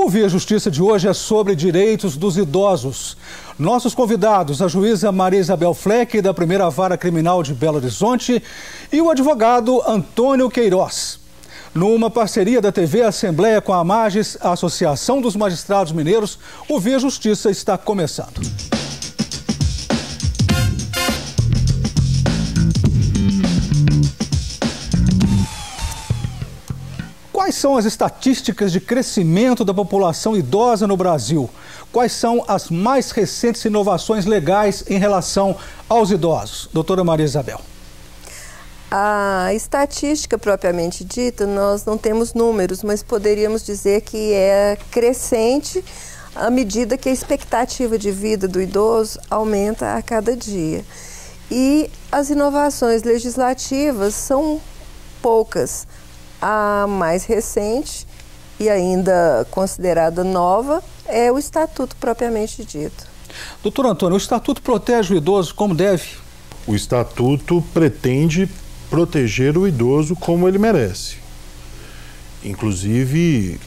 O Via Justiça de hoje é sobre direitos dos idosos. Nossos convidados, a juíza Maria Isabel Fleck, da Primeira Vara Criminal de Belo Horizonte, e o advogado Antônio Queiroz. Numa parceria da TV Assembleia com a AMAGES, a Associação dos Magistrados Mineiros, o Via Justiça está começando. Quais são as estatísticas de crescimento da população idosa no Brasil? Quais são as mais recentes inovações legais em relação aos idosos? Doutora Maria Isabel. A estatística propriamente dita, nós não temos números, mas poderíamos dizer que é crescente à medida que a expectativa de vida do idoso aumenta a cada dia. E as inovações legislativas são poucas. A mais recente e ainda considerada nova é o Estatuto propriamente dito. Doutor Antônio, o Estatuto protege o idoso como deve? O Estatuto pretende proteger o idoso como ele merece, inclusive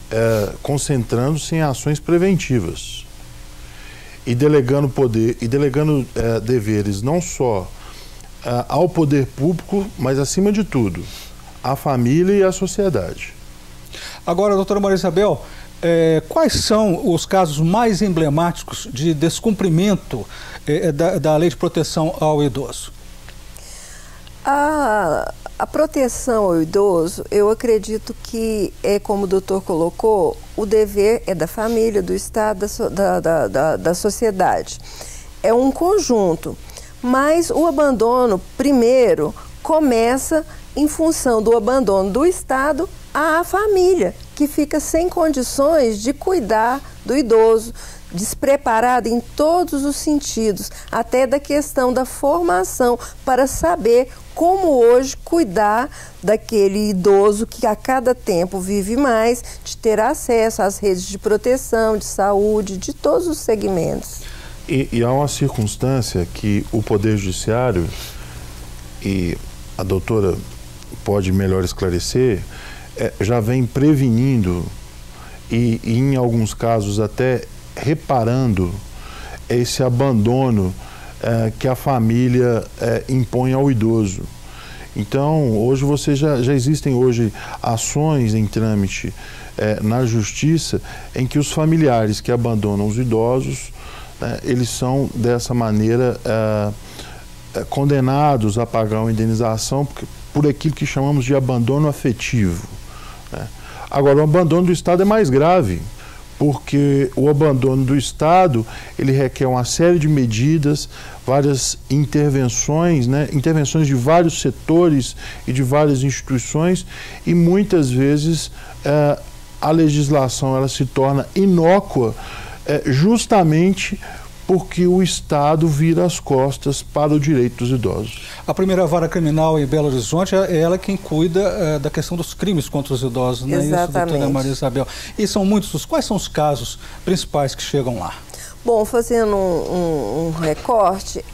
concentrando-se em ações preventivas e delegando deveres não só ao poder público, mas acima de tudo a família e a sociedade. Agora, doutora Maria Isabel, quais são os casos mais emblemáticos de descumprimento da lei de proteção ao idoso? A proteção ao idoso, eu acredito que é como o doutor colocou, o dever é da família, do Estado, da sociedade. É um conjunto, mas o abandono, primeiro, começa em função do abandono do Estado à família, que fica sem condições de cuidar do idoso, despreparada em todos os sentidos, até da questão da formação, para saber como hoje cuidar daquele idoso que a cada tempo vive mais, de ter acesso às redes de proteção, de saúde, de todos os segmentos. E há uma circunstância que o Poder Judiciário, e a doutora pode melhor esclarecer, já vem prevenindo e em alguns casos até reparando esse abandono que a família impõe ao idoso. Então, hoje já existem hoje ações em trâmite na Justiça em que os familiares que abandonam os idosos, eles são dessa maneira condenados a pagar uma indenização por aquilo que chamamos de abandono afetivo. Agora, o abandono do Estado é mais grave, porque o abandono do Estado, ele requer uma série de medidas, várias intervenções, intervenções de vários setores e de várias instituições, e muitas vezes a legislação ela se torna inócua justamente porque o Estado vira as costas para o direito dos idosos. A Primeira Vara Criminal em Belo Horizonte é ela quem cuida da questão dos crimes contra os idosos, não é isso, doutora Maria Isabel? E são muitos, quais são os casos principais que chegam lá? Bom, fazendo um recorte,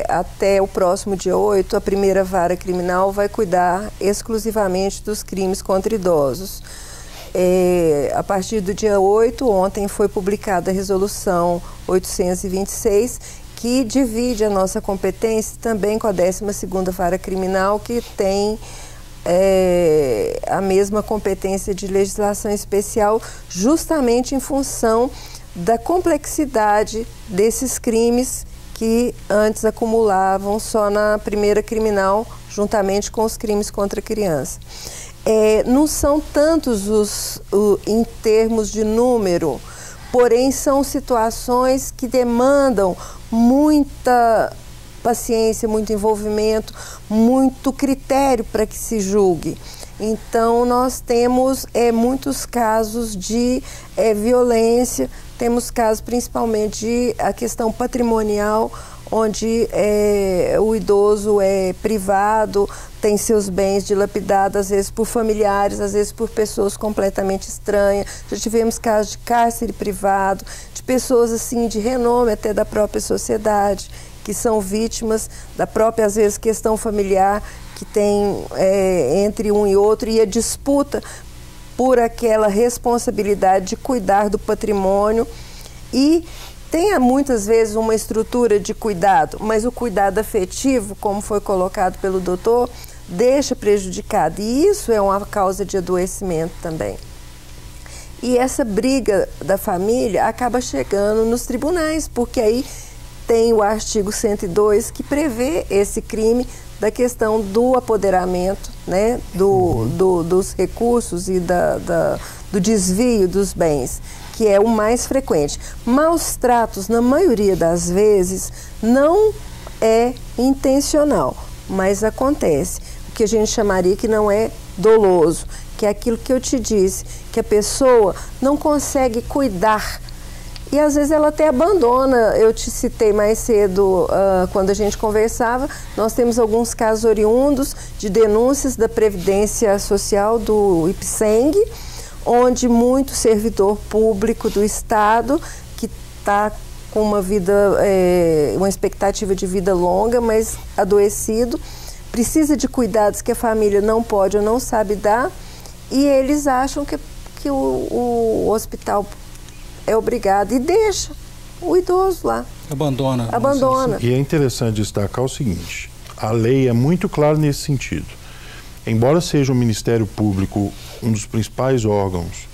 até o próximo dia 8, a Primeira Vara Criminal vai cuidar exclusivamente dos crimes contra idosos. A partir do dia 8, ontem foi publicada a resolução 826, que divide a nossa competência também com a 12ª Vara Criminal, que tem a mesma competência de legislação especial, justamente em função da complexidade desses crimes que antes acumulavam só na Primeira Criminal, juntamente com os crimes contra a criança. Não são tantos em termos de número, porém são situações que demandam muita paciência, muito envolvimento, muito critério para que se julgue. Então nós temos muitos casos de violência, temos casos principalmente de a questão patrimonial, onde o idoso é privado, tem seus bens dilapidados, às vezes por familiares, às vezes por pessoas completamente estranhas. Já tivemos casos de cárcere privado, de pessoas assim de renome até da própria sociedade, que são vítimas da própria, às vezes, questão familiar que tem entre um e outro, e a disputa por aquela responsabilidade de cuidar do patrimônio e tem muitas vezes uma estrutura de cuidado, mas o cuidado afetivo, como foi colocado pelo doutor, deixa prejudicado. E isso é uma causa de adoecimento também. E essa briga da família acaba chegando nos tribunais, porque aí tem o artigo 102 que prevê esse crime da questão do apoderamento, né, dos recursos e do desvio dos bens, que é o mais frequente. Maus tratos, na maioria das vezes, não é intencional, mas acontece. O que a gente chamaria que não é doloso, que é aquilo que eu te disse, que a pessoa não consegue cuidar. E às vezes ela até abandona. Eu te citei mais cedo, quando a gente conversava, nós temos alguns casos oriundos de denúncias da Previdência Social do IPSENG, onde muito servidor público do Estado, que está com uma vida, uma expectativa de vida longa, mas adoecido, precisa de cuidados que a família não pode ou não sabe dar, e eles acham que o hospital é obrigado e deixa o idoso lá. Abandona. E é interessante destacar o seguinte, a lei é muito clara nesse sentido. Embora seja o Ministério Público um dos principais órgãos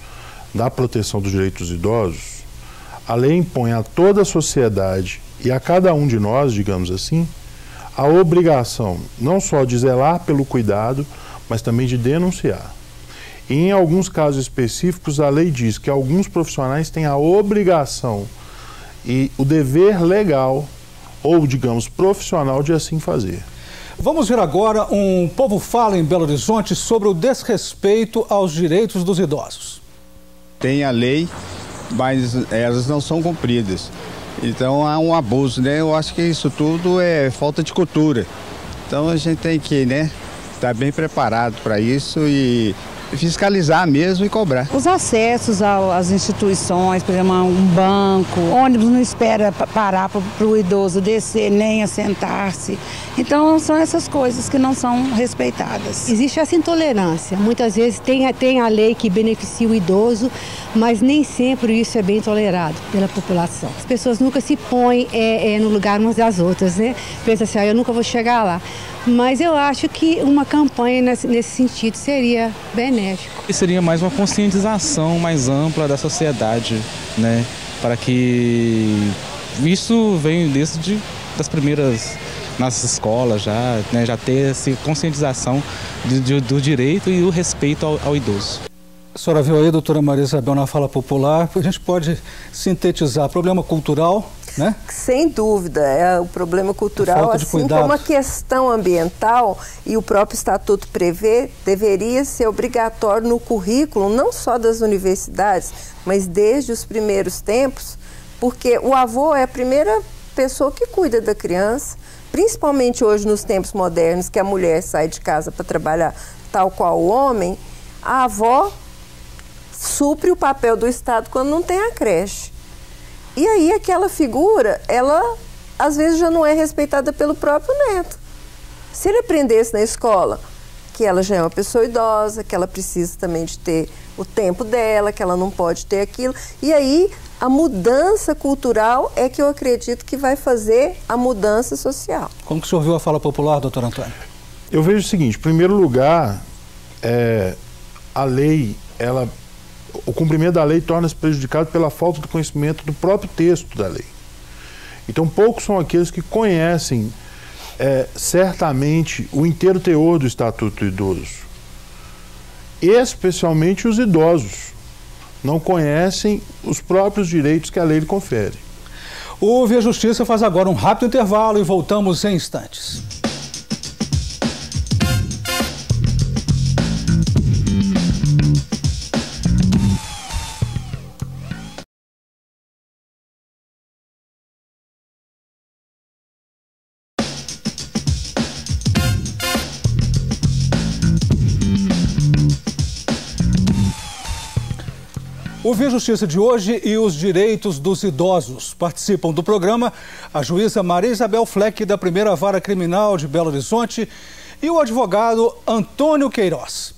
da proteção dos direitos dos idosos, a lei impõe a toda a sociedade e a cada um de nós, digamos assim, a obrigação não só de zelar pelo cuidado, mas também de denunciar. E em alguns casos específicos, a lei diz que alguns profissionais têm a obrigação e o dever legal, ou digamos profissional, de assim fazer. Vamos ver agora um Povo Fala em Belo Horizonte sobre o desrespeito aos direitos dos idosos. Tem a lei, mas elas não são cumpridas. Então há um abuso, né? Eu acho que isso tudo é falta de cultura. Então a gente tem que, né, estar bem preparado para isso e fiscalizar mesmo e cobrar. Os acessos às instituições, por exemplo, um banco, ônibus não espera parar para o idoso descer nem assentar-se. Então são essas coisas que não são respeitadas. Existe essa intolerância. Muitas vezes tem a lei que beneficia o idoso, mas nem sempre isso é bem tolerado pela população. As pessoas nunca se põem no lugar umas das outras, né? Pensa assim, eu nunca vou chegar lá. Mas eu acho que uma campanha nesse sentido seria benéfico. E seria mais uma conscientização mais ampla da sociedade, né? Para que isso venha desde das primeiras nas escolas já, né? Já ter essa conscientização do direito e o respeito ao idoso. A senhora viu aí, doutora Maria Isabel, na fala popular, a gente pode sintetizar problema cultural, né? Sem dúvida, é o problema cultural, assim como uma questão ambiental, e o próprio Estatuto prevê, deveria ser obrigatório no currículo, não só das universidades, mas desde os primeiros tempos, porque o avô é a primeira pessoa que cuida da criança, principalmente hoje nos tempos modernos, que a mulher sai de casa para trabalhar tal qual o homem, a avó supre o papel do Estado quando não tem a creche. E aí aquela figura, ela às vezes já não é respeitada pelo próprio neto. Se ele aprendesse na escola que ela já é uma pessoa idosa, que ela precisa também de ter o tempo dela, que ela não pode ter aquilo, e aí a mudança cultural é que eu acredito que vai fazer a mudança social. Como que o senhor viu a fala popular, doutor Antônio? Eu vejo o seguinte, em primeiro lugar, a lei, o cumprimento da lei torna-se prejudicado pela falta de conhecimento do próprio texto da lei. Então, poucos são aqueles que conhecem certamente o inteiro teor do Estatuto do Idoso. Especialmente os idosos não conhecem os próprios direitos que a lei lhe confere. O Via Justiça faz agora um rápido intervalo e voltamos em instantes. O Via Justiça de hoje e os direitos dos idosos. Participam do programa a juíza Maria Isabel Fleck, da Primeira Vara Criminal de Belo Horizonte, e o advogado Antônio Queiroz.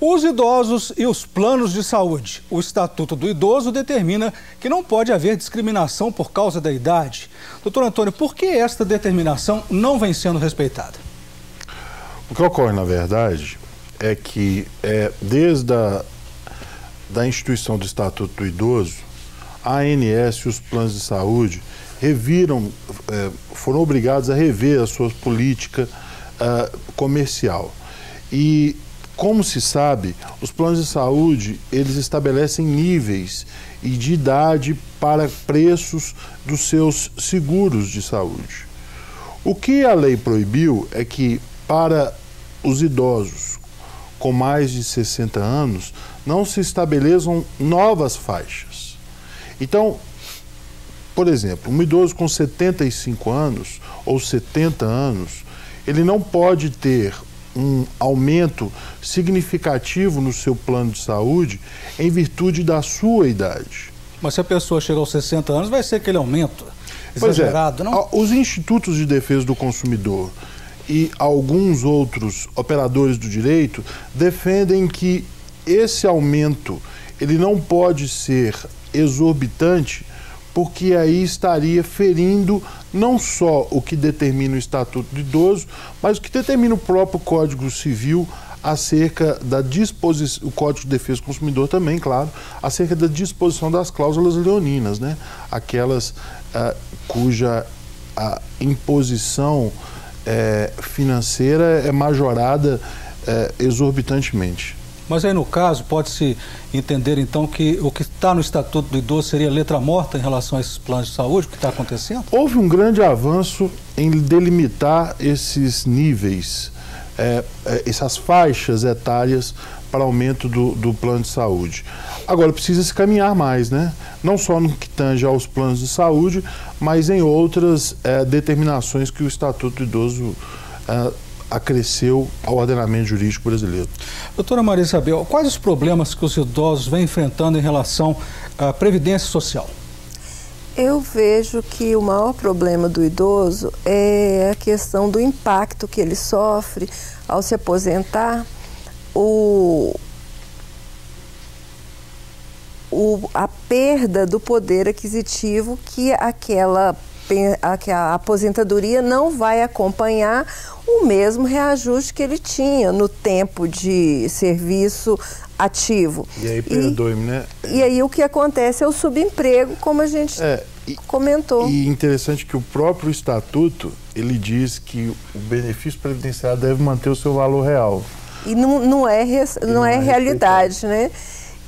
Os idosos e os planos de saúde. O Estatuto do Idoso determina que não pode haver discriminação por causa da idade. Doutor Antônio, por que esta determinação não vem sendo respeitada? O que ocorre, na verdade, é que desde da instituição do Estatuto do Idoso, a ANS e os planos de saúde foram obrigados a rever a sua política comercial. E, como se sabe, os planos de saúde, eles estabelecem níveis e de idade para preços dos seus seguros de saúde. O que a lei proibiu é que, para os idosos com mais de 60 anos, não se estabeleçam novas faixas. Então, por exemplo, um idoso com 75 anos ou 70 anos, ele não pode ter um aumento significativo no seu plano de saúde em virtude da sua idade. Mas se a pessoa chega aos 60 anos, vai ser aquele aumento exagerado, não? Os institutos de defesa do consumidor e alguns outros operadores do direito defendem que esse aumento ele não pode ser exorbitante, porque aí estaria ferindo não só o que determina o Estatuto do Idoso, mas o que determina o próprio Código Civil acerca da disposição, o Código de Defesa do Consumidor também, claro, acerca da disposição das cláusulas leoninas, né? Aquelas cuja imposição financeira é majorada exorbitantemente. Mas aí, no caso, pode-se entender, então, que o que está no Estatuto do Idoso seria letra morta em relação a esses planos de saúde, o que está acontecendo? Houve um grande avanço em delimitar esses níveis, essas faixas etárias para aumento do plano de saúde. Agora, precisa se caminhar mais, né? Não só no que tange aos planos de saúde, mas em outras determinações que o Estatuto do Idoso acresceu ao ordenamento jurídico brasileiro. Doutora Maria Isabel, quais os problemas que os idosos vêm enfrentando em relação à Previdência Social? Eu vejo que o maior problema do idoso é a questão do impacto que ele sofre ao se aposentar, a perda do poder aquisitivo que a aposentadoria não vai acompanhar o mesmo reajuste que ele tinha no tempo de serviço ativo. E aí, perdoe-me, né? E aí o que acontece é o subemprego, como a gente comentou. E interessante que o próprio Estatuto, ele diz que o benefício previdenciário deve manter o seu valor real. E não é realidade, né?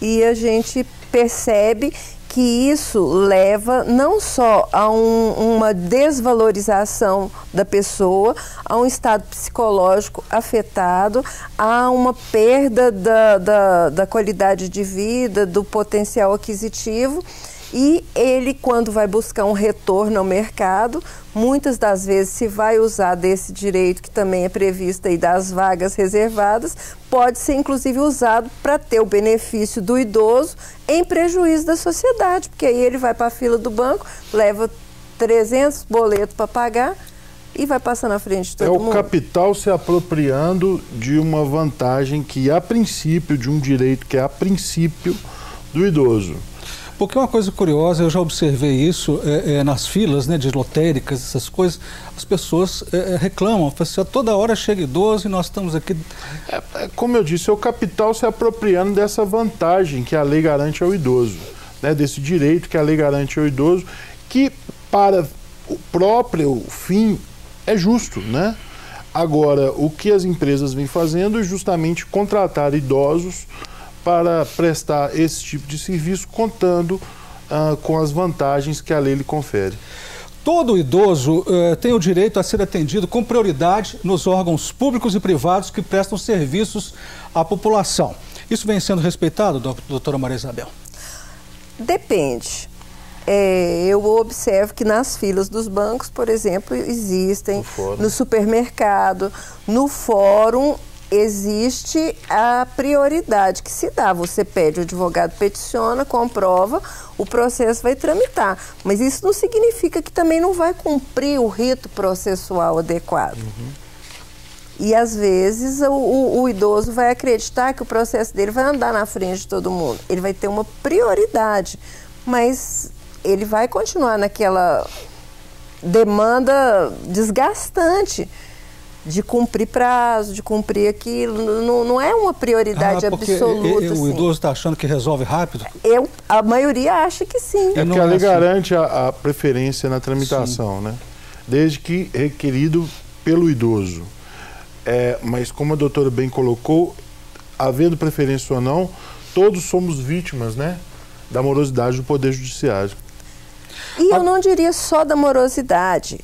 E a gente percebe que isso leva não só a uma desvalorização da pessoa, a um estado psicológico afetado, a uma perda da qualidade de vida, do potencial aquisitivo, e ele, quando vai buscar um retorno ao mercado, muitas das vezes se vai usar desse direito que também é previsto aí das vagas reservadas, pode ser inclusive usado para ter o benefício do idoso em prejuízo da sociedade, porque aí ele vai para a fila do banco, leva 300 boletos para pagar e vai passar na frente de todo mundo. É o capital se apropriando de uma vantagem que a princípio, de um direito que é a princípio do idoso. Porque uma coisa curiosa, eu já observei isso nas filas, né, de lotéricas, essas coisas, as pessoas reclamam, toda hora chega idoso e nós estamos aqui... Como eu disse, é o capital se apropriando dessa vantagem que a lei garante ao idoso, né, desse direito que a lei garante ao idoso, que para o próprio fim é justo, né? Agora, o que as empresas vêm fazendo é justamente contratar idosos para prestar esse tipo de serviço, contando com as vantagens que a lei lhe confere. Todo idoso tem o direito a ser atendido com prioridade nos órgãos públicos e privados que prestam serviços à população. Isso vem sendo respeitado, doutora Maria Isabel? Depende. Eu observo que nas filas dos bancos, por exemplo, existem, no supermercado, no fórum, existe a prioridade que se dá. Você pede, o advogado peticiona, comprova, o processo vai tramitar. Mas isso não significa que também não vai cumprir o rito processual adequado. E às vezes o idoso vai acreditar que o processo dele vai andar na frente de todo mundo. Ele vai ter uma prioridade, mas ele vai continuar naquela demanda desgastante de cumprir prazo, de cumprir aquilo. Não é uma prioridade absoluta. O idoso está achando que resolve rápido? A maioria acha que sim. É porque a lei garante a preferência na tramitação, né? Desde que requerido pelo idoso. Mas como a doutora bem colocou, havendo preferência ou não, todos somos vítimas, né, da morosidade do Poder Judiciário. E eu não diria só da morosidade,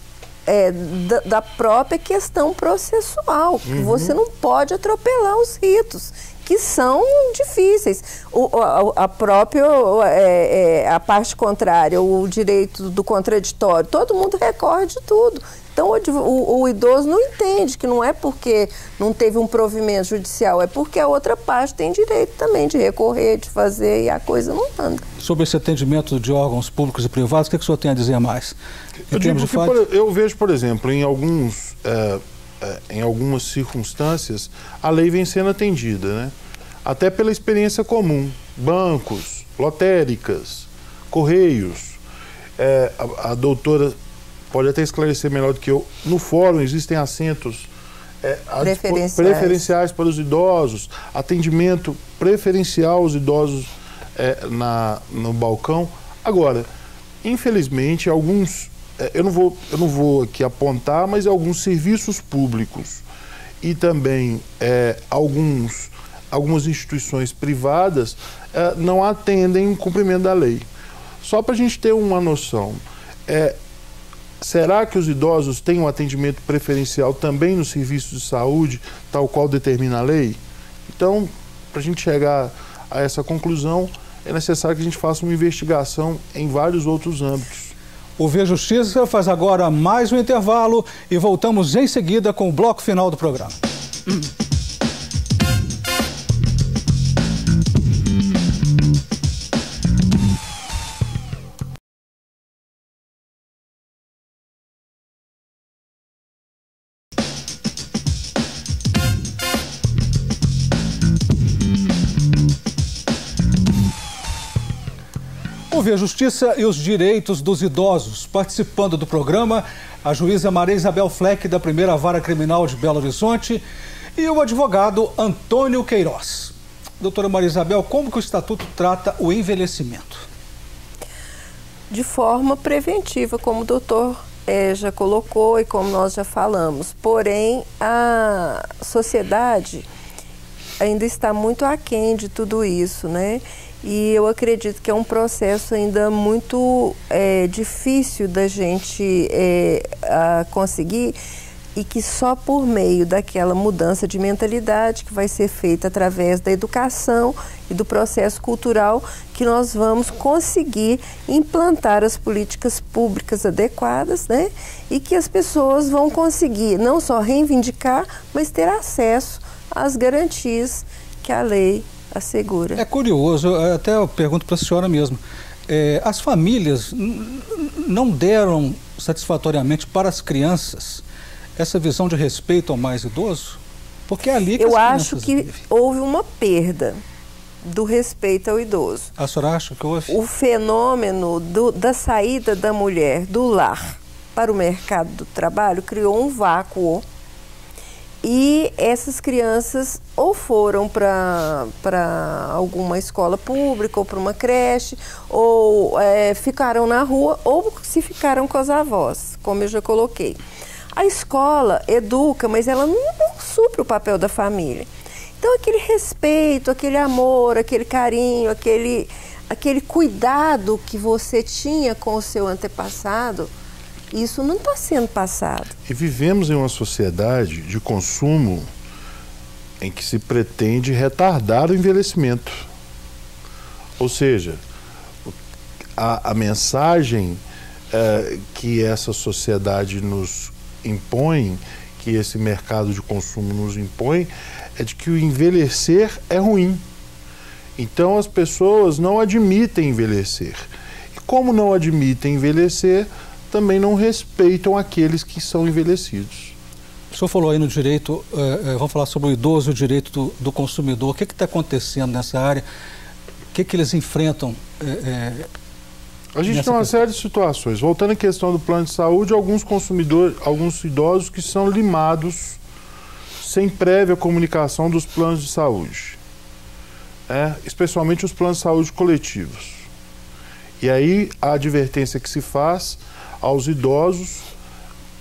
da própria questão processual. Que você não pode atropelar os ritos, que são difíceis. A própria a parte contrária, o direito do contraditório, todo mundo recorre de tudo. Então o idoso não entende que não é porque não teve um provimento judicial, é porque a outra parte tem direito também de recorrer, de fazer, e a coisa não anda. Sobre esse atendimento de órgãos públicos e privados, o que o senhor tem a dizer mais? Eu vejo, por exemplo, em algumas circunstâncias, a lei vem sendo atendida, né? Até pela experiência comum. Bancos, lotéricas, correios. A doutora pode até esclarecer melhor do que eu. No fórum existem assentos preferenciais para os idosos, atendimento preferencial aos idosos no balcão. Agora, infelizmente, alguns, eu não vou aqui apontar, mas alguns serviços públicos e também algumas instituições privadas não atendem o cumprimento da lei. Só para a gente ter uma noção, será que os idosos têm um atendimento preferencial também nos serviços de saúde, tal qual determina a lei? Então, para a gente chegar a essa conclusão, é necessário que a gente faça uma investigação em vários outros âmbitos. O Vê Justiça faz agora mais um intervalo e voltamos em seguida com o bloco final do programa. O Vê Justiça e os direitos dos idosos. Participando do programa, a juíza Maria Isabel Fleck, da Primeira Vara Criminal de Belo Horizonte, e o advogado Antônio Queiroz. Doutora Maria Isabel, como que o Estatuto trata o envelhecimento? De forma preventiva, como o doutor já colocou e como nós já falamos. Porém, a sociedade ainda está muito aquém de tudo isso, né? E eu acredito que é um processo ainda muito difícil da gente conseguir, e que só por meio daquela mudança de mentalidade que vai ser feita através da educação e do processo cultural que nós vamos conseguir implantar as políticas públicas adequadas, né? E que as pessoas vão conseguir não só reivindicar, mas ter acesso às garantias que a lei assegura. É curioso, até eu pergunto para a senhora mesmo, as famílias não deram satisfatoriamente para as crianças essa visão de respeito ao mais idoso? Porque é ali que eu acho que houve uma perda do respeito ao idoso. A senhora acha que houve? O fenômeno da saída da mulher do lar para o mercado do trabalho criou um vácuo. E essas crianças ou foram para alguma escola pública ou para uma creche, ou ficaram na rua, ou se ficaram com as avós, como eu já coloquei. A escola educa, mas ela não supre o papel da família. Então aquele respeito, aquele amor, aquele carinho, aquele cuidado que você tinha com o seu antepassado, isso não está sendo passado. E vivemos em uma sociedade de consumo em que se pretende retardar o envelhecimento. Ou seja, a mensagem que essa sociedade nos impõe, que esse mercado de consumo nos impõe, é de que o envelhecer é ruim. Então as pessoas não admitem envelhecer. E como não admitem envelhecer, também não respeitam aqueles que são envelhecidos. O senhor falou aí no direito, vamos falar sobre o idoso e o direito do consumidor. O que está acontecendo nessa área? O que eles enfrentam? A gente tem uma série de situações. Voltando à questão do plano de saúde, alguns consumidores, alguns idosos que são limados sem prévia comunicação dos planos de saúde, especialmente os planos de saúde coletivos. E aí a advertência que se faz aos idosos,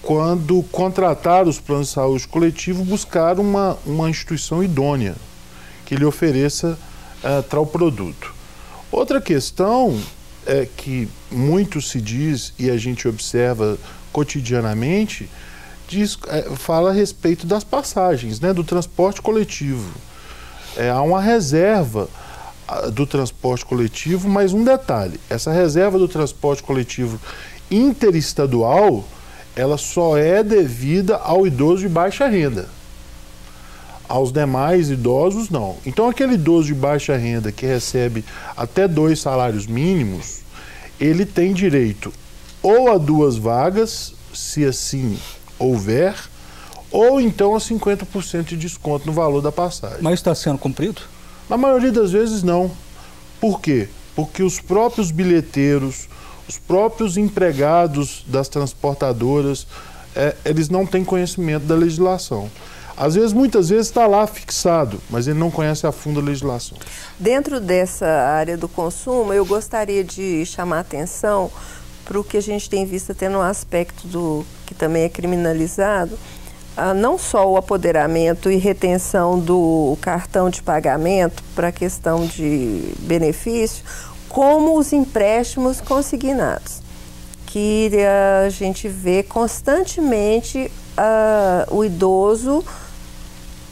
quando contratar os planos de saúde coletivo, buscar uma instituição idônea que lhe ofereça tal produto. Outra questão é que muito se diz e a gente observa cotidianamente, fala a respeito das passagens, do transporte coletivo. Há uma reserva do transporte coletivo, mas um detalhe, essa reserva do transporte coletivo interestadual, ela só é devida ao idoso de baixa renda. Aos demais idosos, não. Então, aquele idoso de baixa renda que recebe até 2 salários mínimos, ele tem direito ou a 2 vagas, se assim houver, ou então a 50% de desconto no valor da passagem. Mas está sendo cumprido? Na maioria das vezes, não. Por quê? Porque os próprios bilheteiros, os próprios empregados das transportadoras, eles não têm conhecimento da legislação. Às vezes, muitas vezes, está lá fixado, mas ele não conhece a fundo a legislação. Dentro dessa área do consumo, eu gostaria de chamar a atenção para o que a gente tem visto até no aspecto que também é criminalizado, não só o apoderamento e retenção do cartão de pagamento para a questão de benefício, como os empréstimos consignados, que a gente vê constantemente o idoso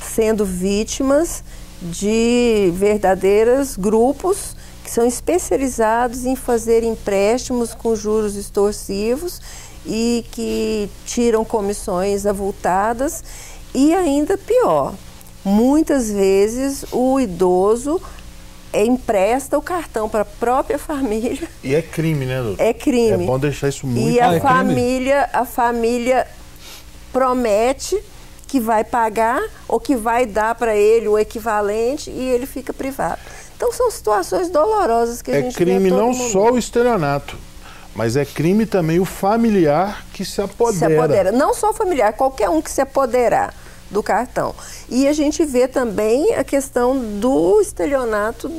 sendo vítimas de verdadeiros grupos que são especializados em fazer empréstimos com juros extorsivos e que tiram comissões avultadas. E ainda pior, muitas vezes o idoso empresta o cartão para a própria família. E é crime, né, doutor? É crime. É bom deixar isso muito claro. E a família promete que vai pagar ou que vai dar para ele o equivalente e ele fica privado. Então são situações dolorosas que a gente vê. É crime não só o estelionato, mas é crime também o familiar que se apodera. Não só o familiar, qualquer um que se apoderar do cartão. E a gente vê também a questão do estelionato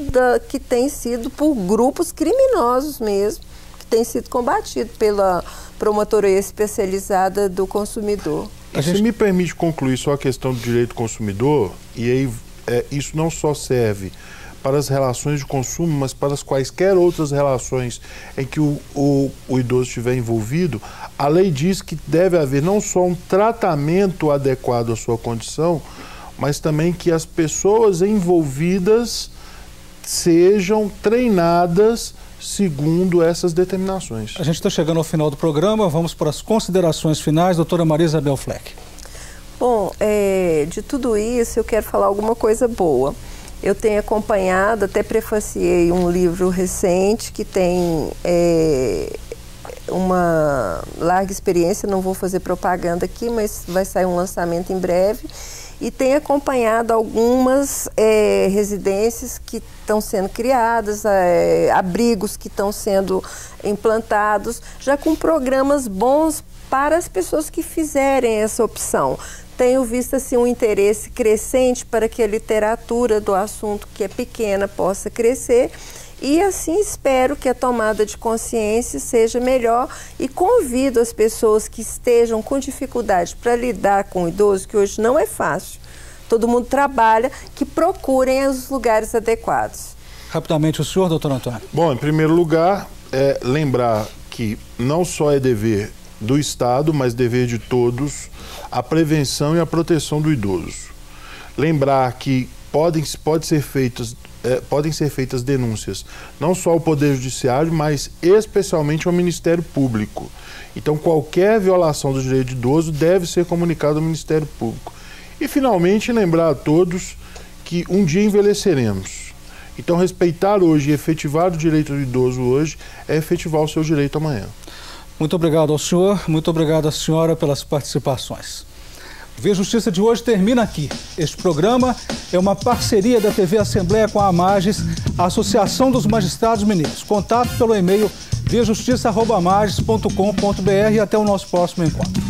que tem sido por grupos criminosos mesmo, que tem sido combatido pela Promotoria Especializada do Consumidor. Se me permite concluir só a questão do direito do consumidor, e aí isso não só serve para as relações de consumo, mas para as quaisquer outras relações em que o idoso estiver envolvido, a lei diz que deve haver não só um tratamento adequado à sua condição, mas também que as pessoas envolvidas sejam treinadas segundo essas determinações. A gente está chegando ao final do programa, vamos para as considerações finais. Doutora Maria Isabel Fleck. Bom, de tudo isso eu quero falar alguma coisa boa. Eu tenho acompanhado, até prefaciei um livro recente que tem uma larga experiência, não vou fazer propaganda aqui, mas vai sair um lançamento em breve. E tenho acompanhado algumas residências que estão sendo criadas, abrigos que estão sendo implantados, já com programas bons para as pessoas que fizerem essa opção. Tenho visto assim, um interesse crescente para que a literatura do assunto, que é pequena, possa crescer. E assim espero que a tomada de consciência seja melhor e convido as pessoas que estejam com dificuldade para lidar com o idoso, que hoje não é fácil, todo mundo trabalha, que procurem os lugares adequados. Rapidamente o senhor, doutor Antônio. Bom, em primeiro lugar, lembrar que não só é dever do Estado, mas dever de todos, a prevenção e a proteção do idoso. Lembrar que podem ser feitas denúncias, não só ao Poder Judiciário, mas especialmente ao Ministério Público. Então, qualquer violação do direito do idoso deve ser comunicado ao Ministério Público. E, finalmente, lembrar a todos que um dia envelheceremos. Então, respeitar hoje e efetivar o direito do idoso hoje é efetivar o seu direito amanhã. Muito obrigado ao senhor, muito obrigado à senhora pelas participações. O Via Justiça de hoje termina aqui. Este programa é uma parceria da TV Assembleia com a AMAGES, a Associação dos Magistrados Mineiros. Contato pelo e-mail viajustiça@amages.com.br e até o nosso próximo encontro.